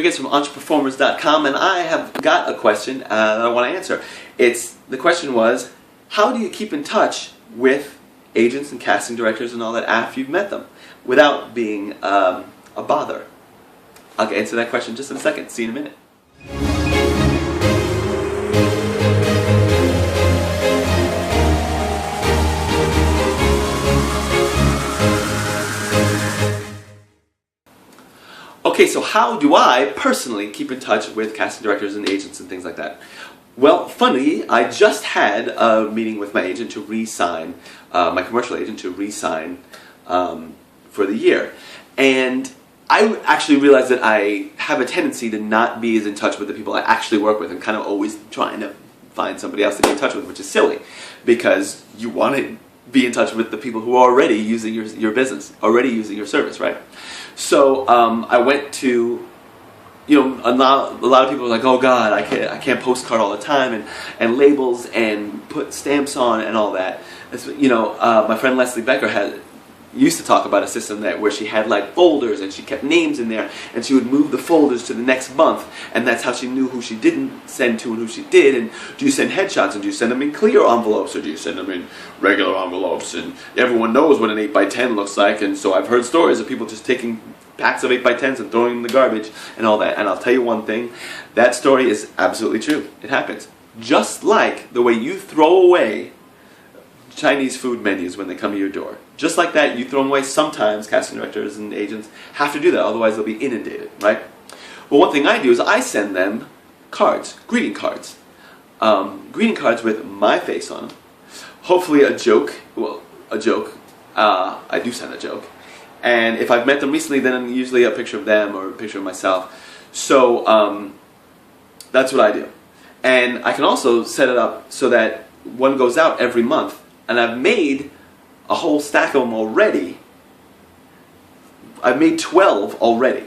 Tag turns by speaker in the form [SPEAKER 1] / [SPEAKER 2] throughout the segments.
[SPEAKER 1] It's from entreperformers.com, and I have got a question that I want to answer. The question was, how do you keep in touch with agents and casting directors and all that after you've met them without being a bother? I'll answer that question just in a second. See you in a minute. Okay, so how do I personally keep in touch with casting directors and agents and things like that? Well, funny, I just had a meeting with my agent to re-sign, my commercial agent to re-sign for the year. And I actually realized that I have a tendency to not be as in touch with the people I actually work with and kind of always trying to find somebody else to be in touch with, which is silly, because you want to be in touch with the people who are already using your business, already using your service, right? So I went to, a lot of people are like, oh God, I can't postcard all the time and labels and put stamps on and all that. My friend Leslie Becker used to talk about a system where she had like folders and she kept names in there and she would move the folders to the next month, and that's how she knew who she didn't send to and who she did. And do you send headshots, and do you send them in clear envelopes, or do you send them in regular envelopes? And everyone knows what an 8x10 looks like, and so I've heard stories of people just taking packs of 8x10s and throwing them in the garbage and all that. And I'll tell you one thing, that story is absolutely true. It happens. Just like the way you throw away Chinese food menus when they come to your door. Just like that, you throw them away. Sometimes casting directors and agents have to do that, otherwise they'll be inundated, right? Well, one thing I do is I send them cards, greeting cards. Greeting cards with my face on them. Hopefully a joke. I do send a joke. And if I've met them recently, then usually a picture of them or a picture of myself. So that's what I do. And I can also set it up so that one goes out every month. And I've made a whole stack of them already. I've made 12 already.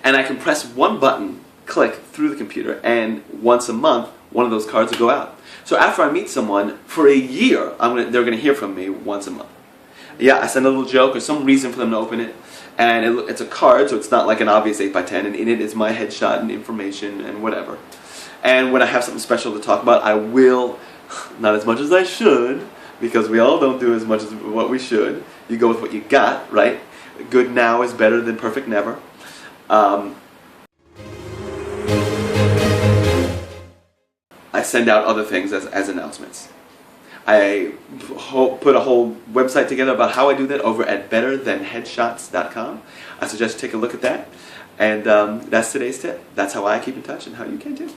[SPEAKER 1] And I can press one button, click through the computer, and once a month, one of those cards will go out. So after I meet someone, for a year, they're going to hear from me once a month. Yeah, I send a little joke or some reason for them to open it. And it's a card, so it's not like an obvious 8x10, and in it is my headshot and information and whatever. And when I have something special to talk about, I will, not as much as I should, because we all don't do as much as what we should. You go with what you got, right? Good now is better than perfect never. I send out other things as announcements. I put a whole website together about how I do that over at betterthanheadshots.com. I suggest you take a look at that. And that's today's tip. That's how I keep in touch and how you can too.